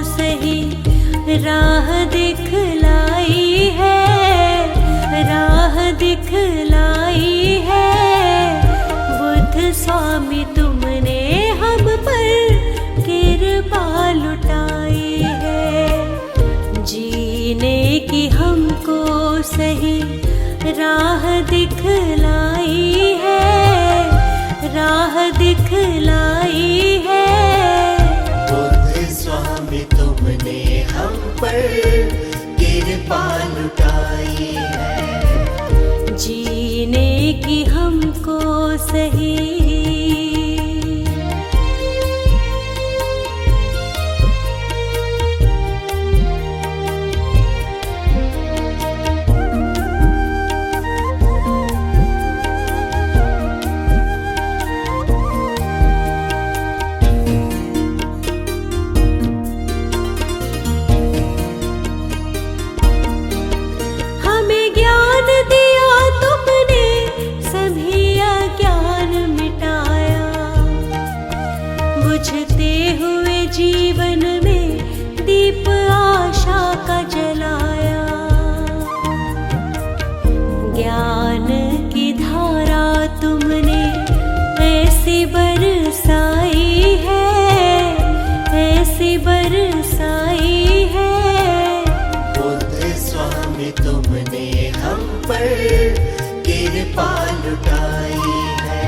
सही राह दिखलाई है, राह दिखलाई है। बुद्ध स्वामी तुमने हम पर कृपा लुटाई है, जीने की हमको सही राह दिखलाई है, राह दिखलाई है। बुद्ध स्वामी तुमने हम पर कृपा लुटाई है, जीने की हमको सही। जीवन में दीप आशा का जलाया, ज्ञान की धारा तुमने ऐसी बरसाई है, ऐसी बरसाई है। बुद्ध स्वामी तुमने हम पर कृपा लुटाई है,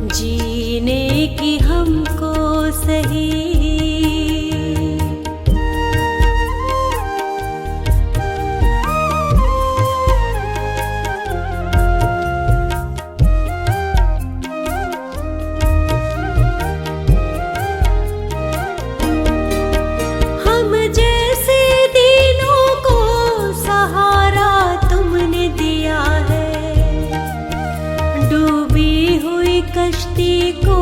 जीने की हमको सही। हम जैसे दीनों को सहारा तुमने दिया है, डूबी हुई कश्ती को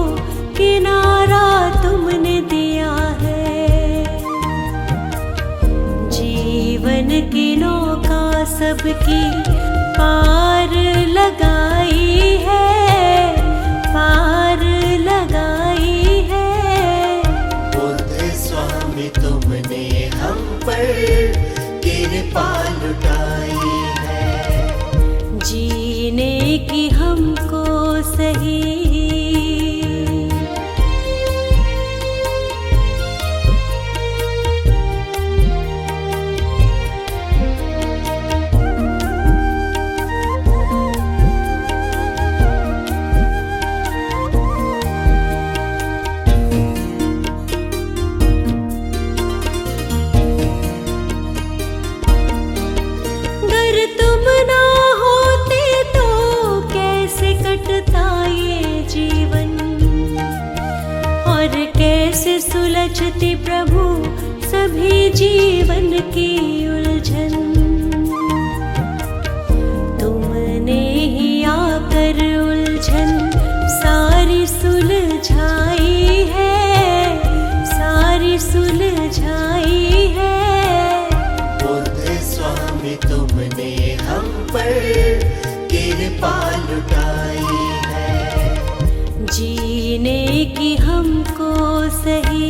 किनारा तुमने दिया है। जीवन की नौका सबकी पार लगाई है, पार लगाई है। बुद्ध स्वामी तुमने हम पर कृपा लुटाई है, जीने की हमको सही। कैसे सुलझती प्रभु सभी जीवन की उलझन, तुमने ही आकर उलझन सारी सुलझाई है, सारी सुलझाई है। बुद्ध स्वामी तुमने हम पर कृपा लुटाई है, जीने की हमको सही।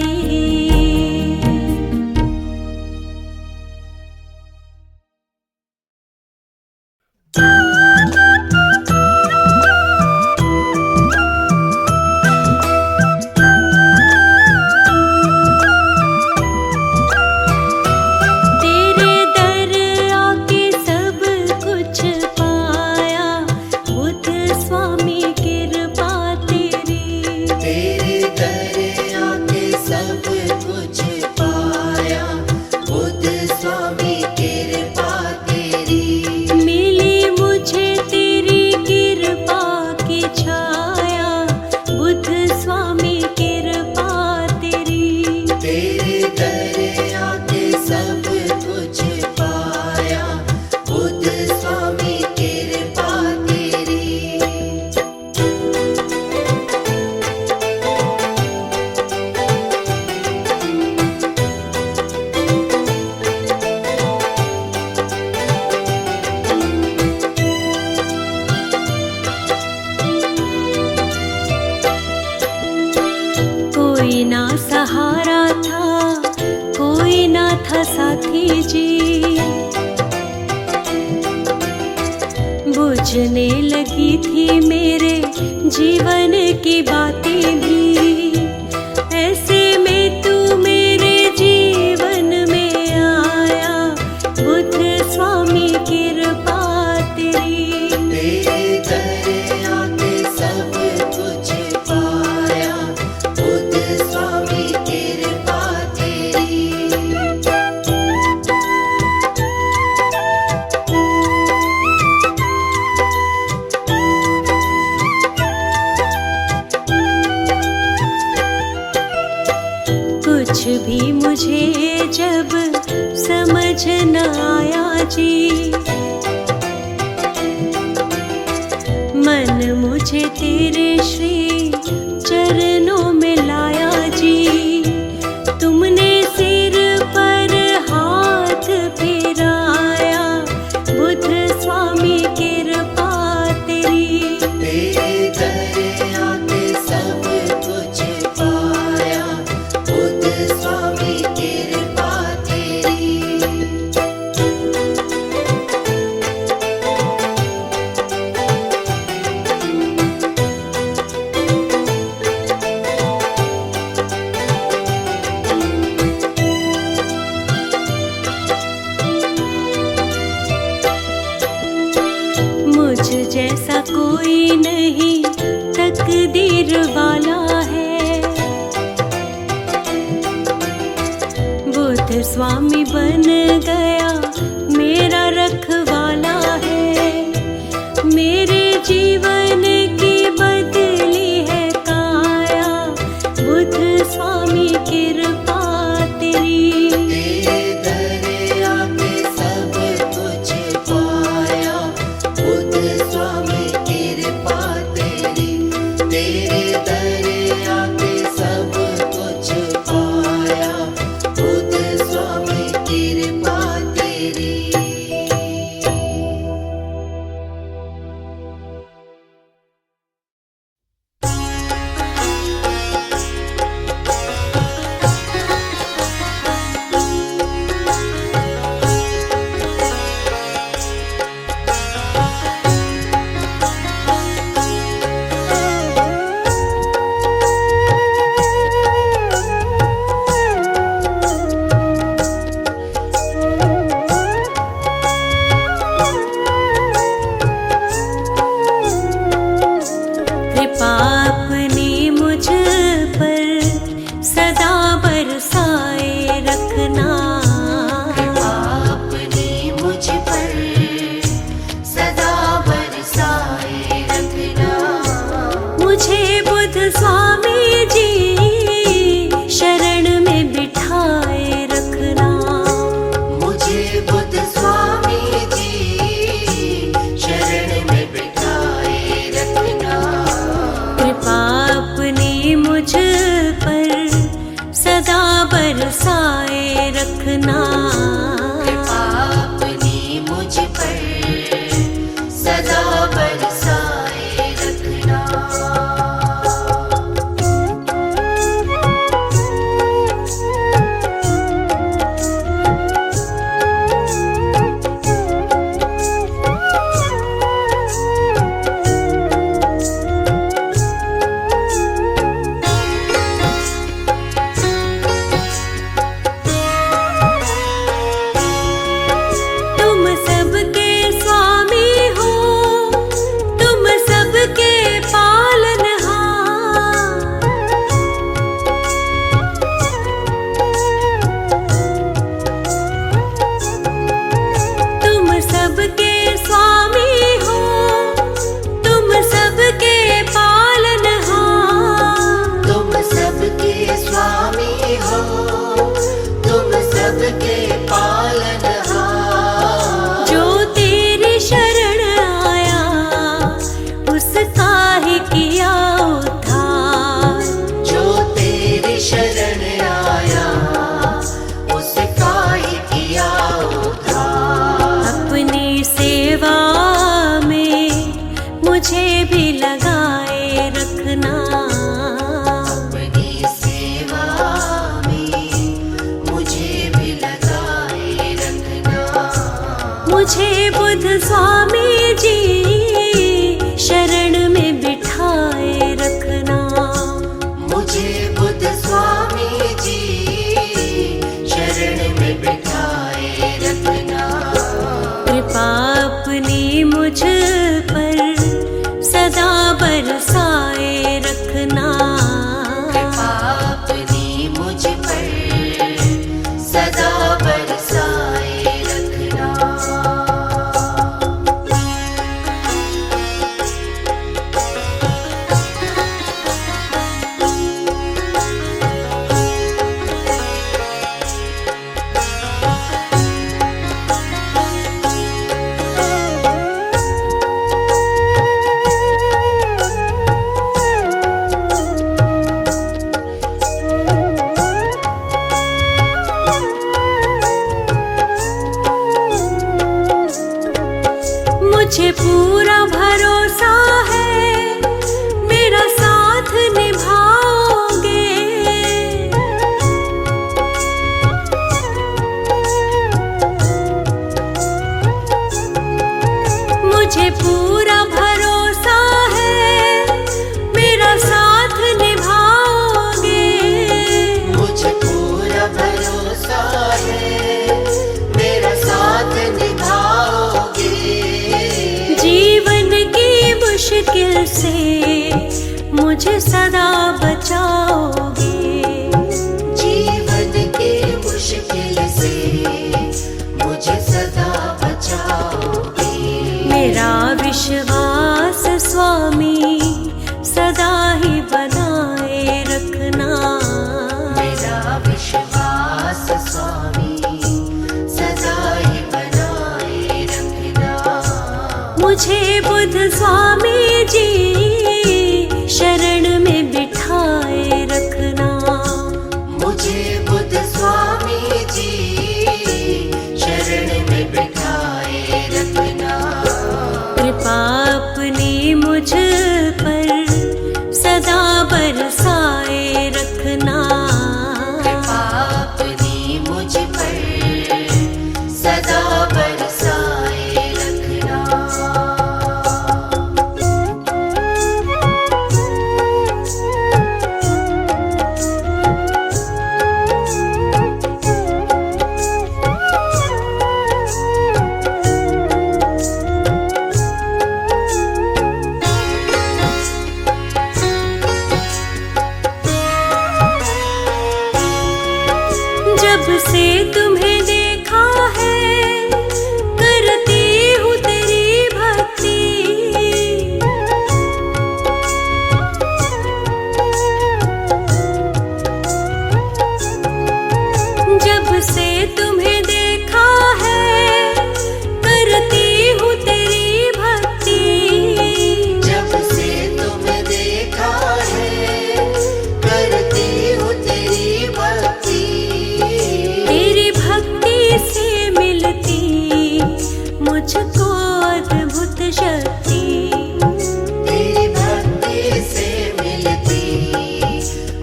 ना था साथी जी। बुझने लगी थी मेरे जीवन की बातें भी, ऐसे में तू मेरे जीवन में आया, बुद्ध स्वामी कृपा तेरी। तेरे दर आके सब कुछ पाया, बुद्ध स्वामी कृपा तेरी। कुछ भी मुझे जब समझ न आया जी, मन मुझे तेरे श्री चरणों में लाया जी। तुमने सिर पर हाथ फिराया, बुद्ध स्वामी कृपा तेरी। तेरे दर आके सब कुछ पाया, बुद्ध स्वामी कृपा तेरी। मुझ जैसा कोई नहीं तकदीर वाला है, बुद्ध स्वामी बन गया मेरा रखवाला है। मेरे जीवन की बदली है काया, बुद्ध स्वामी कृपा तेरी। तेरे दर आके सब कुछ पाया, बुद्ध स्वामी कृपा तेरी। तेरे दर आके सब कुछ पाया, बुद्ध स्वामी कृपा बुध स्वामी जी शरण में बिठाए रखना। मुझे बुध स्वामी जी शरण में बिठाए रखना। कृपा अपनी मुझ पर सदा बरसाए रखना। कृपा अपनी मुझ पर सदा बरसाए रखना। जब से तुम्हें देखा है करती हूँ तेरी भक्ति। जब से तुम्हें देखा है करती हूँ तेरी भक्ति। जब से तुम्हें देखा है करती हूँ तेरी भक्ति। तेरी भक्ति से मिलती मुझको अद्भुत शक्ति। तेरी भक्ति से मिलती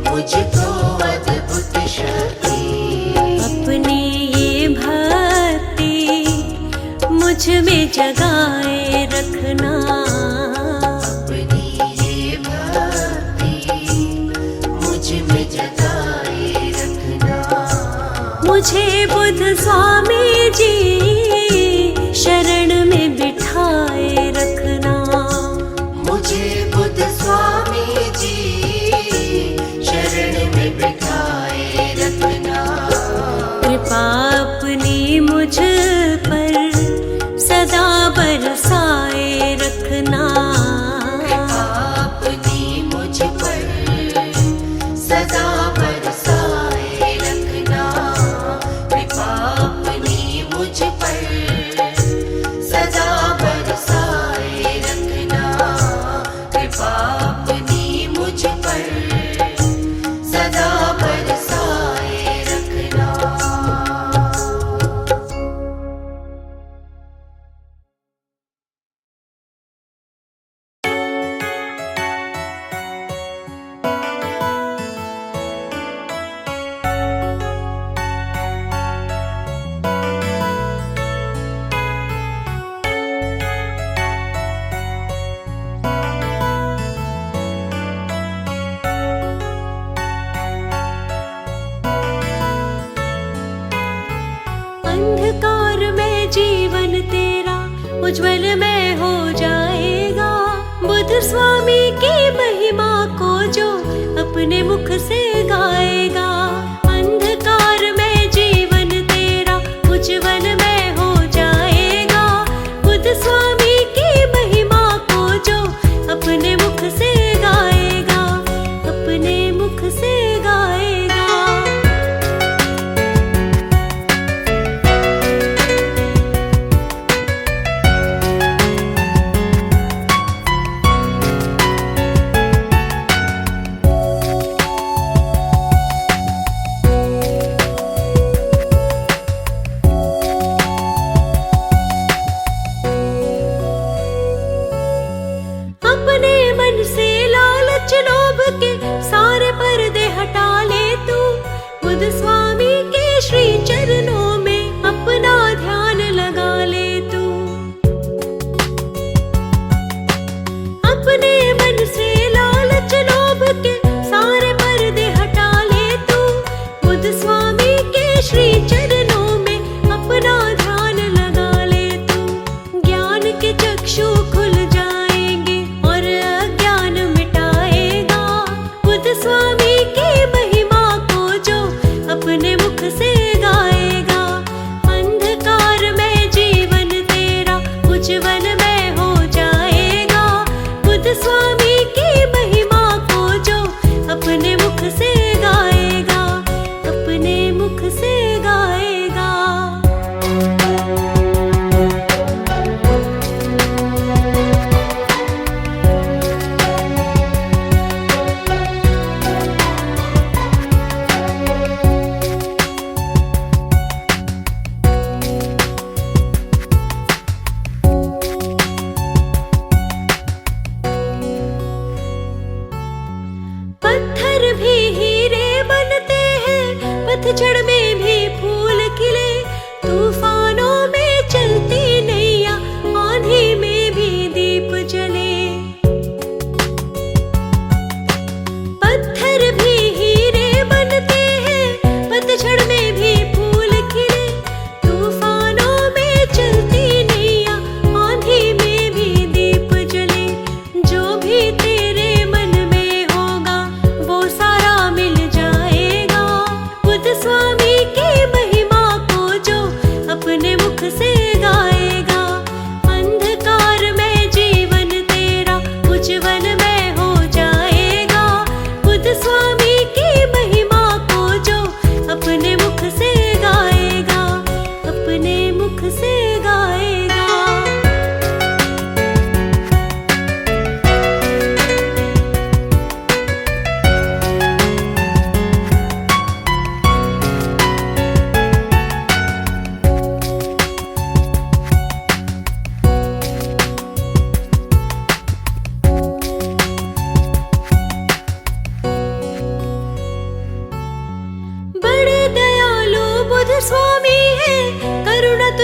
मुझको अद्भुत शक्ति। अपनी ये भक्ति मुझ में जगाए रखना। अपनी ये भक्ति मुझ में जगाए रखना। मुझे बुध स्वामी जी शरण में बिठाए रखना। मुझे बुध स्वामी जी शरण में बिठाए रखना। कृपा अपनी मुझ पर सदा बरसाए रखना। कृपा अपनी मुझ पर सदा बरसाए रखना। कृपा अपनी मुझ पर सदा बरसाए रखना। कृपा अपनी मुझ पर सदा बरसाए रखना। अंधकार में जीवन तेरा उज्जवल में हो जाएगा। बुध स्वामी की महिमा को जो अपने मुख से गाएगा। अंधकार में जीवन तेरा उज्जवल में हो जाएगा। बुध स्वामी की महिमा को जो अपने मुख से गाएगा। अपने मुख से गाएगा।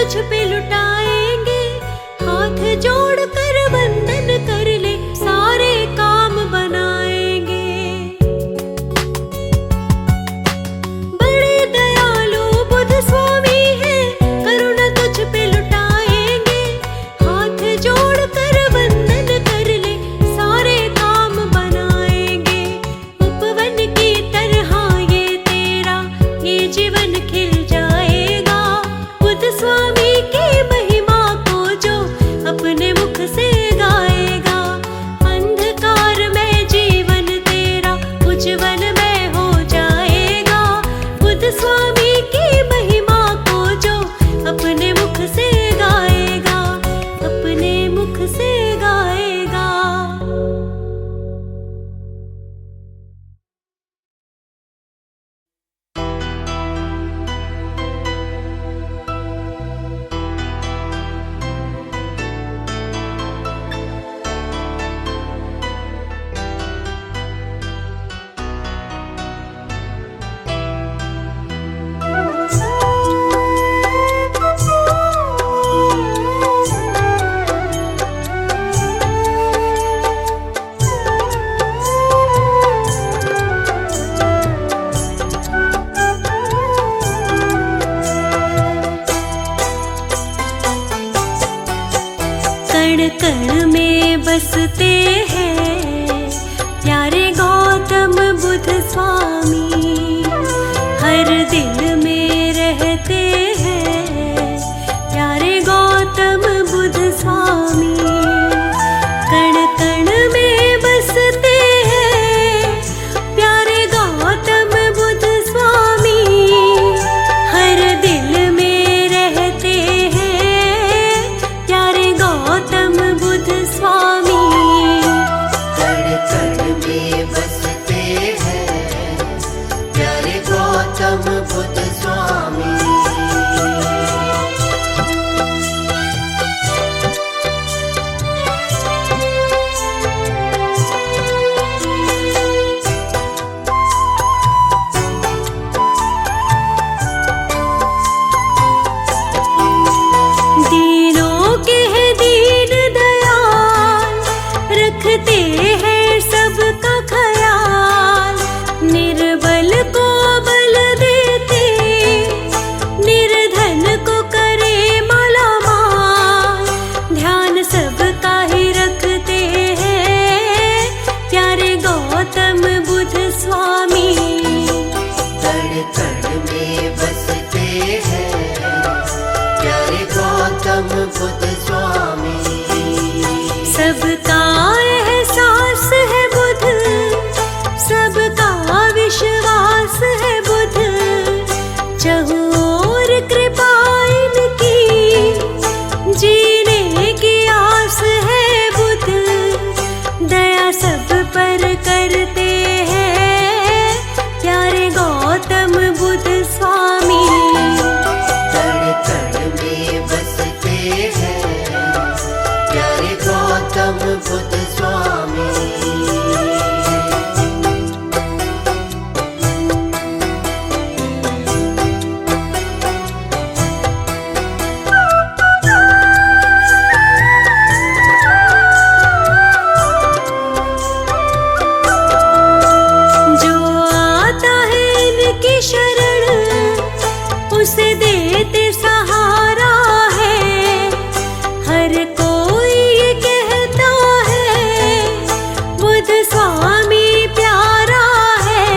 तुझ पे लुटाएंगे, हाथ जोड़ कर वंदन कर ले, सारे काम बनाएंगे। बड़े दयालु बुद्ध स्वामी है, करुणा तुझ पे लुटाएंगे, हाथ जोड़ कर वंदन कर ले, सारे काम बनाएंगे। उपवन की तरह ये तेरा ये जीवन खिल जाएगा, बुद्ध स्वामी की महिमा को जो अपने मुख से गाएगा। अंधकार में जीवन तेरा उज्जवल में हो जाएगा, बुद्ध स्वामी की महिमा को जो अपने मुख से गाएगा, अपने मुख से गाएगा। कण कण में बसते हैं प्यारे गौतम बुद्ध स्वामी, हर दिल में रहते हैं प्यारे गौतम बुद्ध स्वामी। कण कण में बसते हैं प्यारे गौतम बुद्ध स्वामी, हर दिल में रहते हैं प्यारे गौतम बुद्ध स्वामी। कण कण में बसते हैं प्यारे गौतम बुद्ध स्वामी। दीनों के है दीन दयाल, रखते हैं सबका ख्याल, निर्बल को बल देते, निर्धन को करे माला माल, ध्यान सबका ही रखते हैं प्यारे गौतम बुद्ध स्वामी। कण कण में बसते हैं प्यारे गौतम बुद्ध स्वामी। सबका एहसास है बुद्ध, सबका विश्वास है बुद्ध, चहुओर कृपा इनकी, जीने की आस है बुद्ध, दया सब पर करते हैं प्यारे गौतम बुद्ध स्वामी। कण कण में बसते हैं प्यारे गौतम बुद्ध स्वामी। जो आता है इनकी शरण, उसे देते सहारा है, हर कोई ये कहता है बुद्ध स्वामी प्यारा है,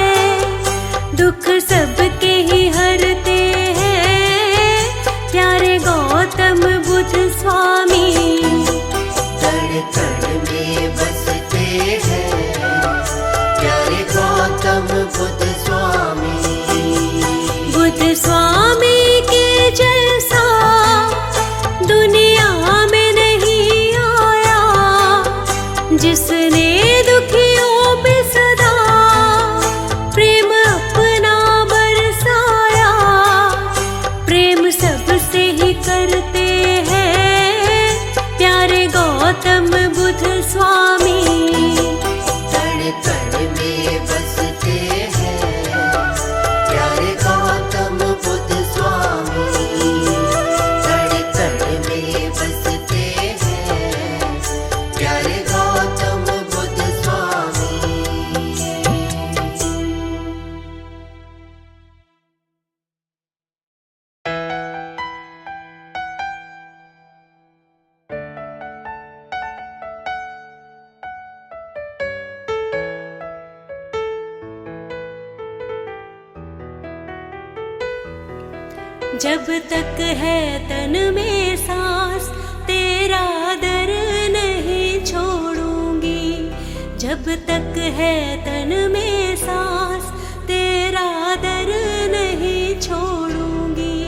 दुख सबके ही हरते हैं प्यारे गौतम बुद्ध स्वामी। कण कण में बसते हैं प्यारे गौतम बुद्ध स्वामी। बुद्ध स्वामी के जैसा दुनिया में नहीं आया, जिसने दुखियों पे सदा प्रेम अपना बरसाया, प्रेम सबसे ही करते हैं प्यारे गौतम बुद्ध स्वामी। कण कण में बसते हैं प्यारे गौतम बुद्ध स्वामी। कण जब तक है तन में सांस तेरा दर नहीं छोड़ूंगी, जब तक है तन में सांस तेरा दर नहीं छोड़ूंगी।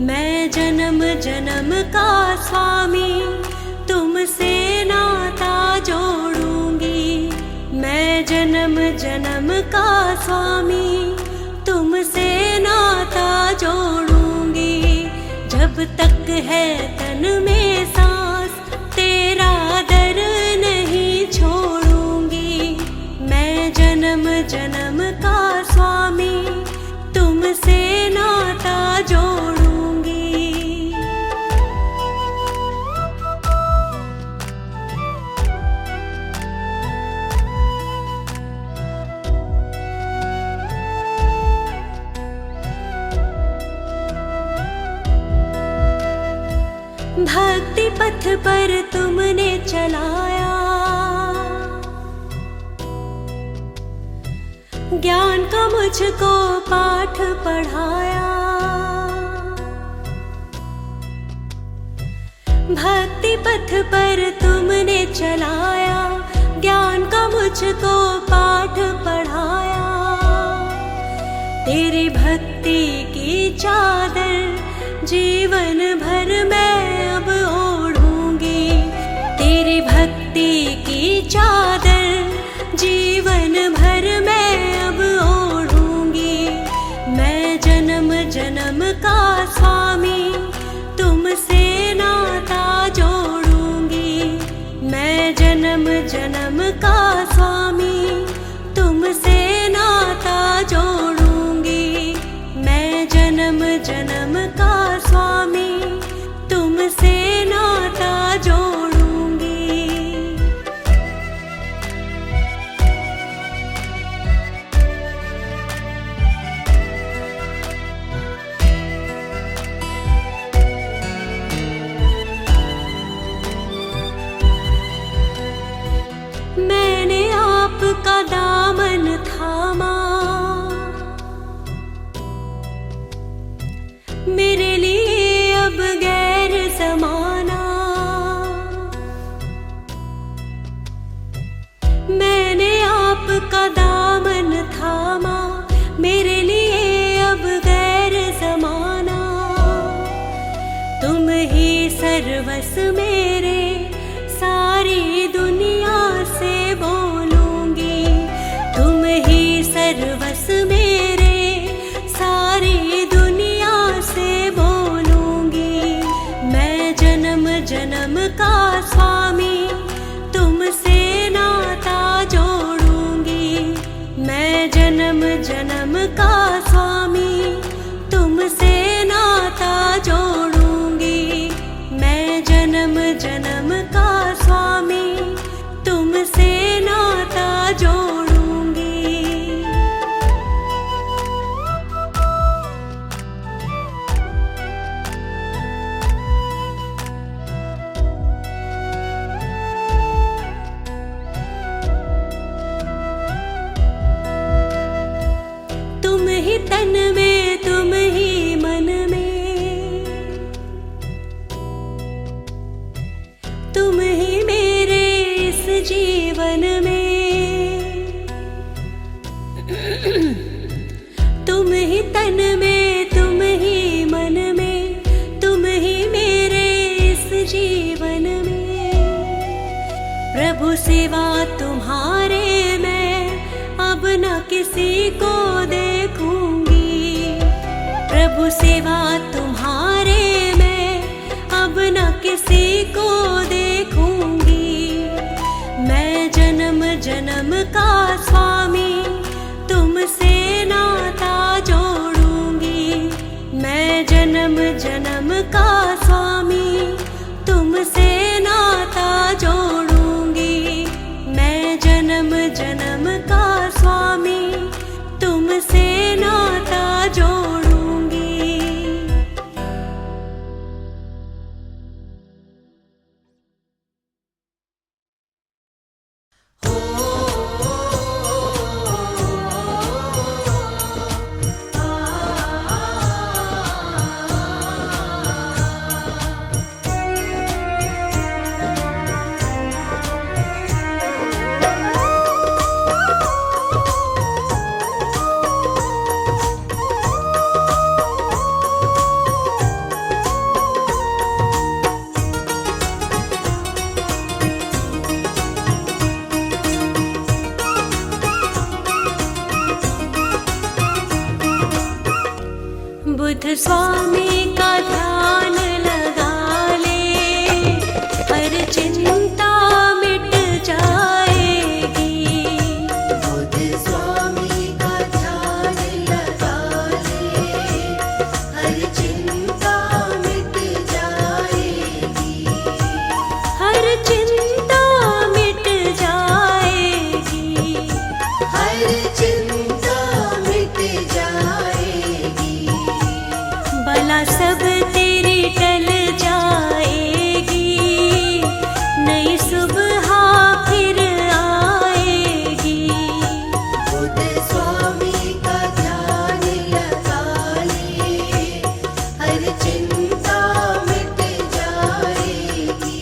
मैं जन्म जन्म का स्वामी तुमसे नाता जोड़ूंगी, मैं जन्म जन्म का स्वामी तुमसे नाता जोड़ूंगी। जब तक है तन में सांस तेरा दर नहीं छोड़ूंगी, मैं जन्म जन्म का स्वामी तुमसे नाता जोड़ूंगी। भक्ति पथ पर तुमने चलाया, ज्ञान का मुझको पाठ पढ़ाया। भक्ति पथ पर तुमने चलाया, ज्ञान का मुझको पाठ पढ़ाया। तेरी भक्ति की चादर जीवन भर मैं अब ओढ़ूंगी, तेरी भक्ति की चादर जीवन भर मैं अब ओढ़ूंगी। मैं जन्म जन्म का स्वामी तुमसे नाता जोड़ूंगी, मैं जन्म जन्म का स्वामी तुमसे नाता जोड़ूंगी। मैं जन्म जन्म का स्वामी तुमसे नाता जोड़ूंगी। मैंने आपका दामन थामा, मेरे लिए अब गैर ज़माना। मैंने आपका दामन थामा, मेरे लिए अब गैर ज़माना। तुम ही सर्वस मेरे, सारी दुनिया से बोलूंगी। तुम ही सर्वस मेरे, सारी दुनिया से बोलूंगी। मैं जन्म जन्म का स्वामी तुमसे नाता जोड़ूंगी, मैं जन्म जन्म का स्वामी तुमसे नाता जोड़ूंगी। मैं जन्म जन्म का स्वामी तुमसे नाता जोड़ूंगी। तुम ही तन में, तुम ही मन में, तुम ही मेरे इस जीवन में। तुम ही तन में, तुम ही मन में, तुम ही मेरे इस जीवन में। प्रभु सिवा तुम्हारे मैं अब न किसी को देखूंगी, प्रभु सिवा तुम्हारे मैं अब न किसी को देखूंगी। मैं जन्म जन्म का स्वामी तुमसे नाता जोड़ूंगी, मैं जन्म जन्म का स्वामी तुमसे नाता जोड़ूंगी। मैं जन्म जन्म का स्वामी तुमसे नाता जोड़ूंगी। आ बुद्ध स्वामी का ध्यान लगा ले, हर चिंता मिट जाएगी। बुद्ध स्वामी का ध्यान लगा ले, हर चिंता मिट जाएगी। हर चिंता मिट जाएगी। हर चिंता मिट जाएगी। बला सब तेरी टल जाएगी, नई सुबह फिर आएगी। बुद्ध स्वामी का ध्यान लगा ले, हर चिंता मिट जाएगी।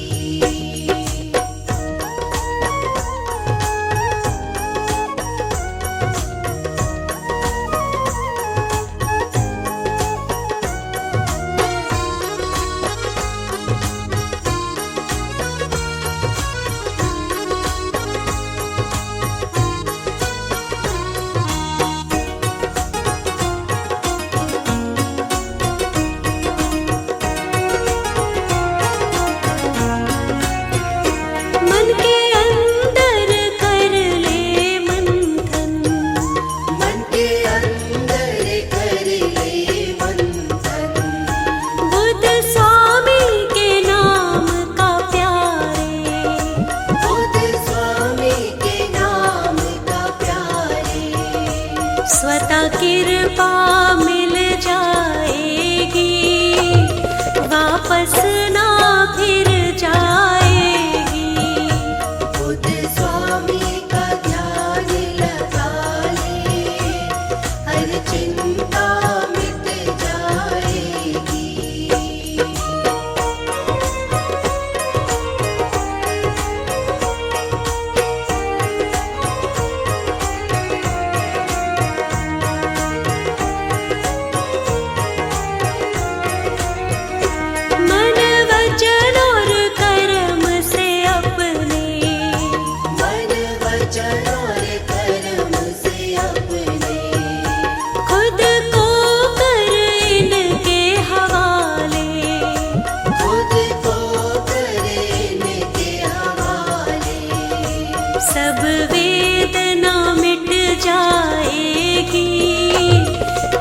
मन के अंदर कर ले मंथन, मन के अंदर कर ले मंथन। बुद्ध स्वामी के नाम का प्यारे, बुद्ध स्वामी के नाम का प्यारे। स्वतः कृपा मिल जाएगी, वापस ना फिर जाएगी। बुद्ध स्वामी का ध्यान लगा ले, हर चिंता मिट जाएगी। मन वचन और कर्म से अपने, मन वचन और कर्म से अपने, खुद को कर इनके हवाले। खुद को करे इनके हवाले। सब वेदना मिट जाएगी,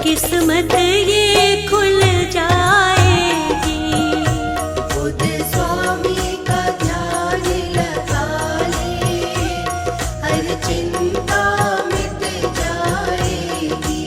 किस्मत ये खुल जाएगी। बुद्ध स्वामी का ध्यान लगा ले, हर चिंता मिट जाएगी।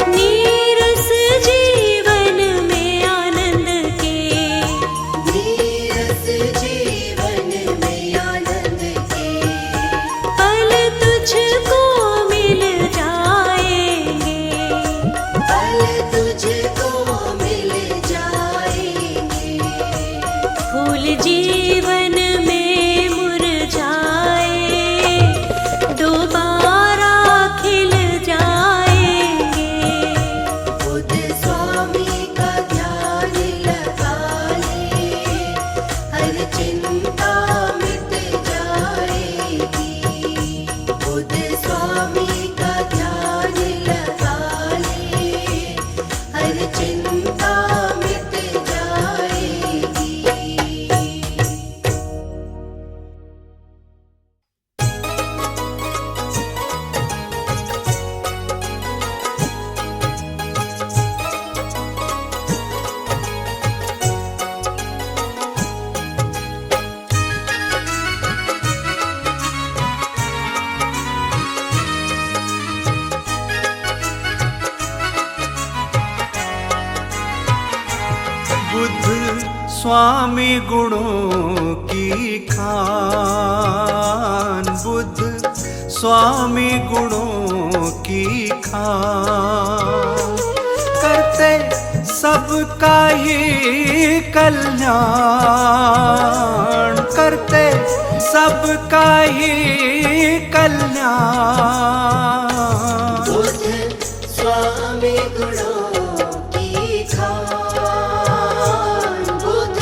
नीरस जीवन में आनंद के, नीरस जीवन में आनंद के, पल तुझको मिल जाएंगे। पल तुझको मिल जाएंगे। फूल जीवन में मुरझाए, दोबारा खिल जाएंगे। बुद्ध स्वामी का ध्यान लगा ले, हर चिंता मिट जाएगी। बुद्ध स्वामी का ध्यान लगा ले, हर चिंता मिट जाएगी। स्वामी गुणों की खान, बुद्ध स्वामी गुणों की खान। करते सबका ही कल्याण, करते सबका ही कल्याण। बुद्ध स्वामी गुणों की खान, बुद्ध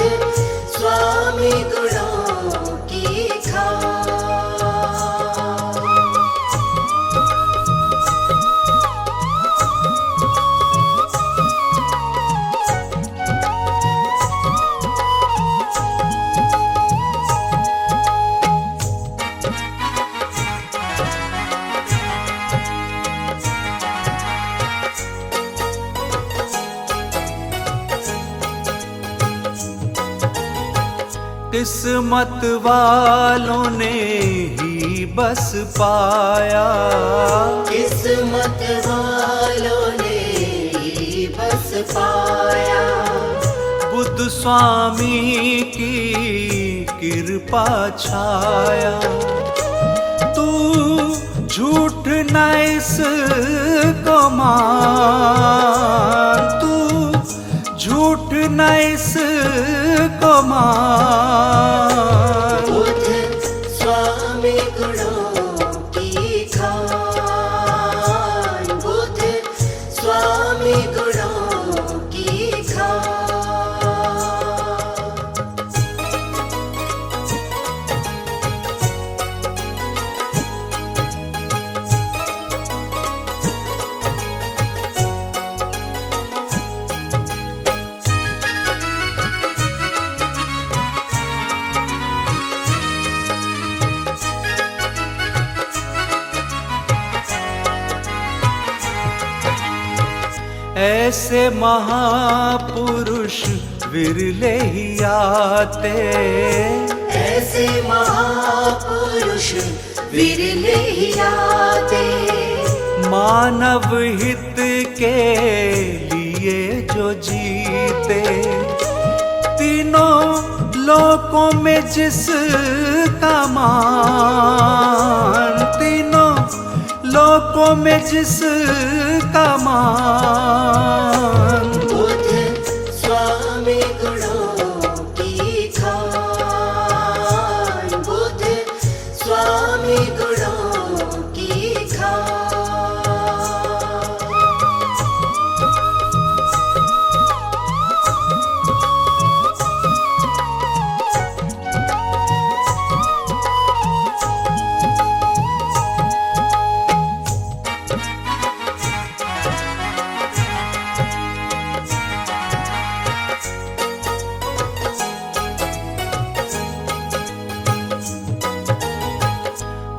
स्वामी गुणों की खान। किस्मत वालों ने ही बस पाया, किस्मत वालों ने ही बस पाया। बुद्ध स्वामी की कृपा छाया। तू झूठ न इसको मान, तू झूठ न इसको मान। बुद्ध स्वामी गुणों की खान, बुद्ध स्वामी गुणों की खान। ऐसे महापुरुष विरले ही आते, ऐसे महापुरुष विरले ही आते। मानव हित के लिए जो जीते, तीनों लोकों में जिसका मान, तीनों लोकों में जिसका मान। बुद्ध स्वामी गुणों की खान, बुद्ध स्वामी गुणों की खान।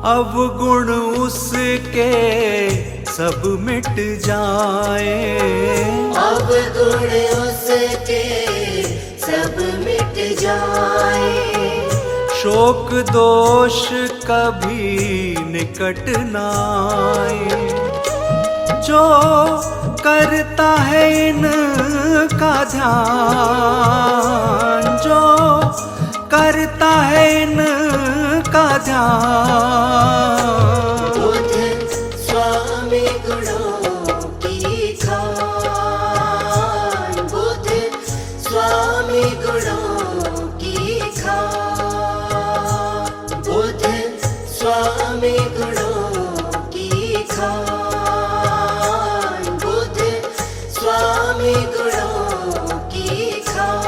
अवगुण उसके सब मिट जाए, अवगुण उसके सब मिट जाए। शोक दोष कभी निकट नाए। जो करता है इनका ध्यान, जो करता है इनका ध्यान। बुद्ध स्वामी गुणों की खान, बुद्ध स्वामी गुणों की खान, बुद्ध स्वामी गुणों की खान, बुद्ध स्वामी गुणों की खान।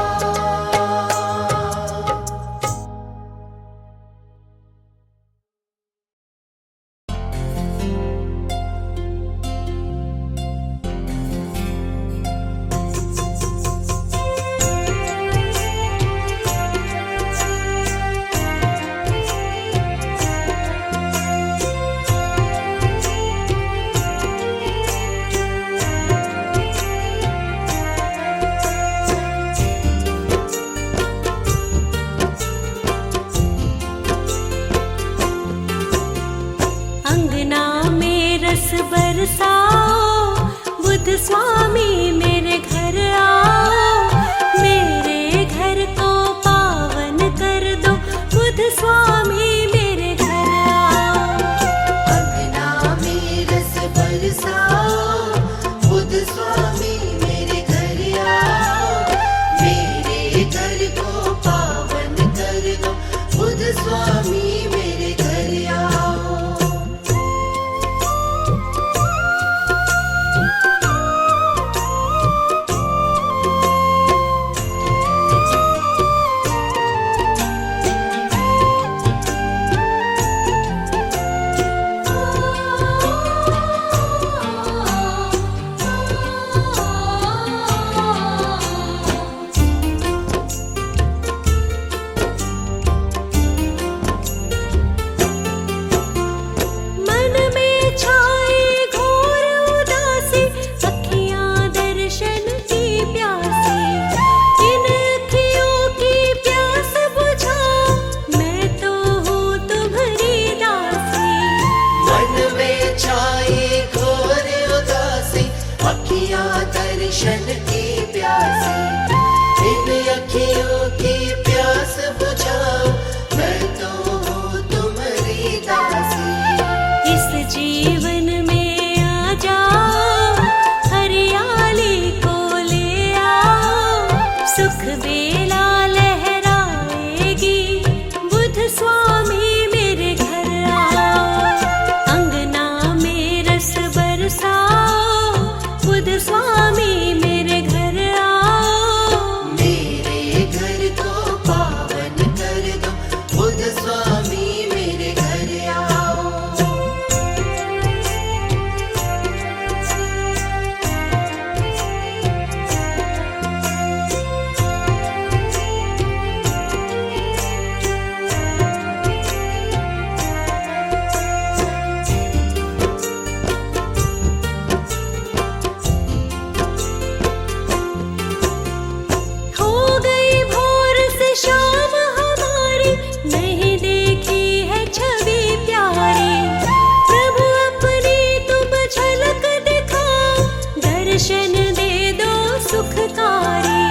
अंगना में रस बरसाओ, बुद्ध स्वामी मेरे घर आओ। मेरे घर को पावन कर दो, बुद्ध स्वामी मेरे घर आओ। अंगना में रस बरसाओ, बुद्ध स्वामी मेरे दर्शन की प्यासी, इन अखियों की प्यास बुझाओ, मैं तो हूँ तुम्हारी दासी। इस जीवन में आ जाओ, हरियाली को ले आओ, सुख बेला लहराएगी, बुद्ध स्वामी मेरे घर आओ। अंगना में रस बरसाओ, बुद्ध स्वामी मेरे घर आओ। मेरे घर को पावन कर दो, बुद्ध स्वामी मेरे घर आओ। हो गई भोर से शाम हमारी, नहीं देखी है छवि प्यारी। प्रभु अपनी तुम झलक दिखाओ, दर्शन दे दो सुखकारी।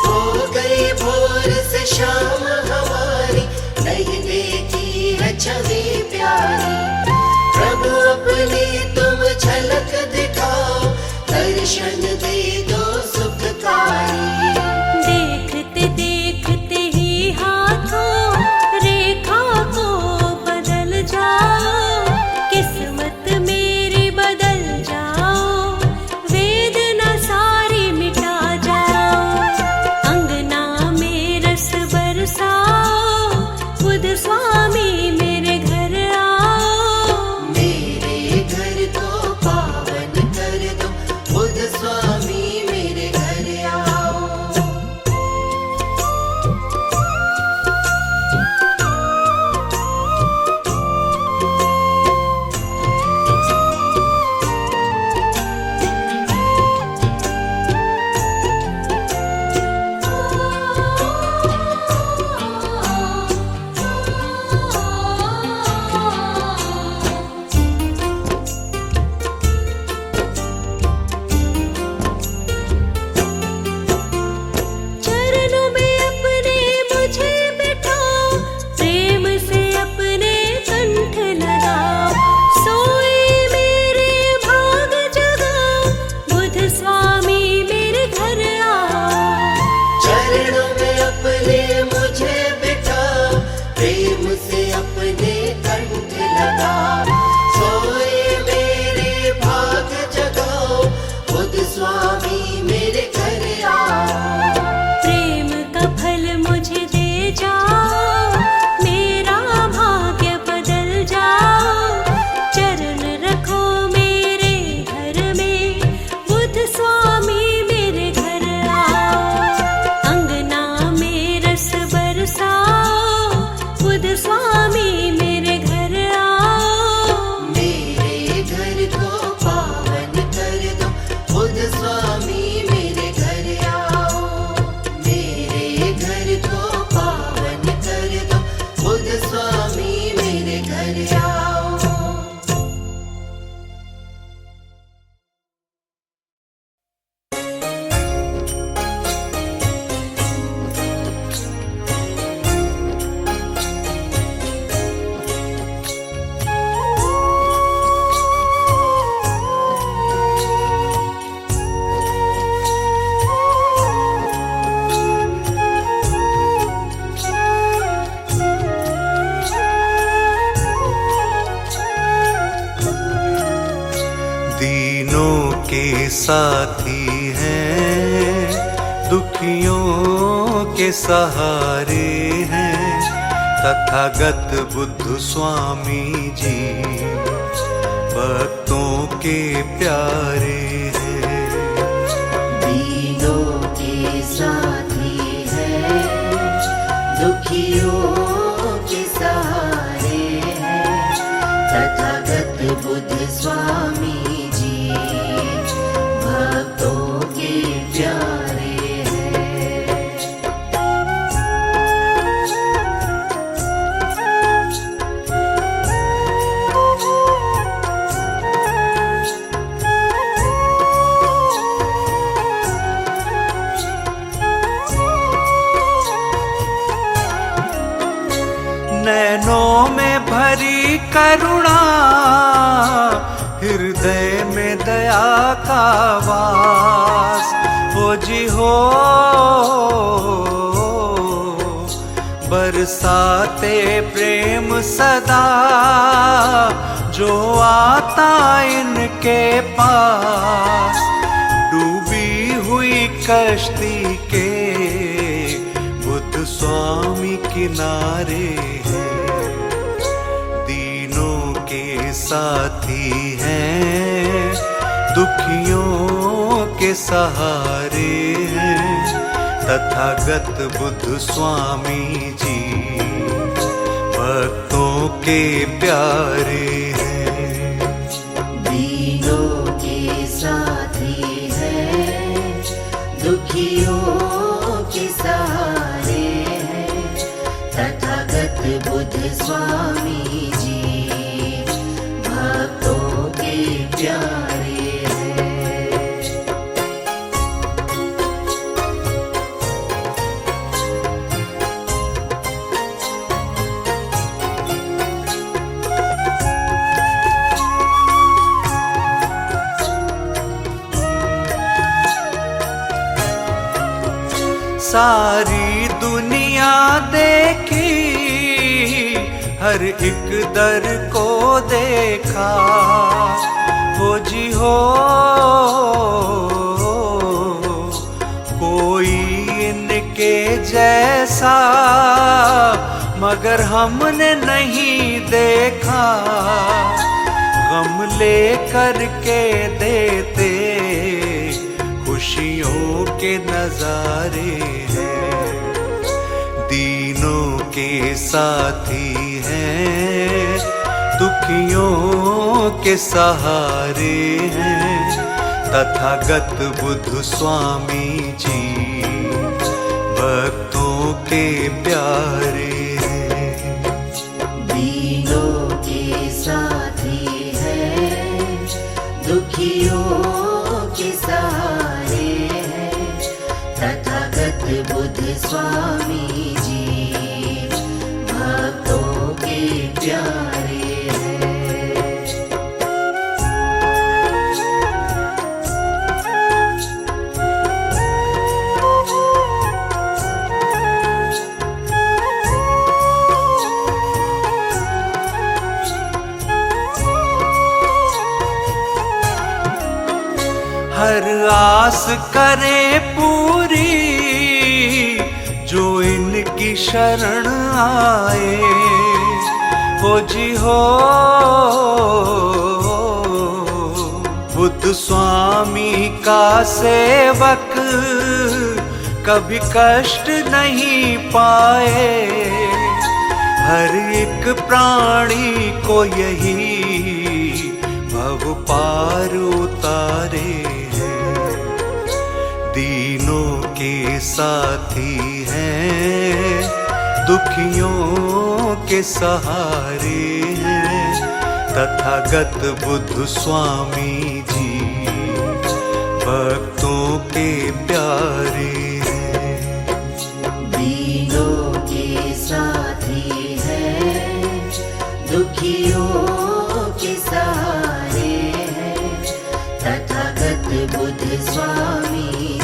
हो गई भोर से शाम हमारी, नहीं देखी है छवि प्यारी। प्रभु अपनी तुम झलक दिखाओ, दर्शन दे दो सुखकारी। देखते देखते ही हाथों रेखा को बदल जाओ, किस्मत मेरी बदल जाओ, वेदना सारी मिटा जाओ। अंगना में रस बरसाओ, बुद्ध स्वामी मेरे घर आओ। मेरे घर को पावन कर दो, बुद्ध स्वामी मेरे घर आओ। चरणों में अपने मुझे बिठाओ, प्रेम से अपने कंठ लगाओ। सोए मेरे भाग जगाओ, बुद्ध स्वामी मेरे घर आओ। चरणों में अपने मुझे बिठाओ, प्रेम से अपने कंठ लगाओ। सोए मेरे भाग जगाओ, बुद्ध स्वामी मेरे घर आओ। प्रेम का फल मुझे दे जाओ, मेरा भाग्य बदल जाओ। चरण रखो मेरे घर में, बुद्ध स्वामी मेरे घर आओ। अंगना में रस बरसाओ, बुद्ध स्वामी मेरे घर आओ। मेरे घर को पावन कर दो, बुद्ध स्वामी मेरे घर आओ। मेरे घर को पावन कर दो, बुद्ध स्वामी मेरे घर आओ। दीनों के साथी हैं, दुखियों के सहारे हैं, तथागत बुद्ध स्वामी जी भक्तों के प्यारे हैं। दीनों के साथी हैं, दुखियों के सहारे हैं, तथागत बुद्ध स्वामी जी भक्तों के प्यारे हैं। करुणा, हृदय में दया का वास हो जी हो। बरसाते प्रेम सदा जो आता इनके पास, डूबी हुई कश्ती के बुद्ध स्वामी किनारे हैं। दीनों के साथी हैं, दुखियों के सहारे हैं, तथागत बुद्ध स्वामी जी भक्तों के प्यारे हैं। दीनों के साथी हैं, दुखियों के सहारे हैं, तथागत बुद्ध स्वामी जी भक्तों के प्यारे हैं। सारी दुनिया देखी, हर एक दर को देखा हो जी हो। कोई इनके जैसा मगर हमने नहीं देखा, गम ले कर के देते खुशियों के नजारे हैं। दीनों के साथी हैं, दुखियों के सहारे हैं, तथागत बुद्ध स्वामी जी भक्तों के प्यारे हैं। दीनों के साथी हैं, दुखियों के सहारे हैं, तथागत बुद्ध स्वामी जी भक्तों के प्यारे हैं। हर आस करे पूरी जो इनकी शरण आए हो जी हो। बुद्ध स्वामी का सेवक कभी कष्ट नहीं पाए, हर एक प्राणी को यही भव पार उतारे हैं। दीनों के साथी हैं, दुखियों के सहारे हैं, तथागत बुद्ध स्वामी जी भक्तों के प्यारे हैं। दीनों के साथी हैं, दुखियों के सहारे हैं, तथागत बुद्ध स्वामी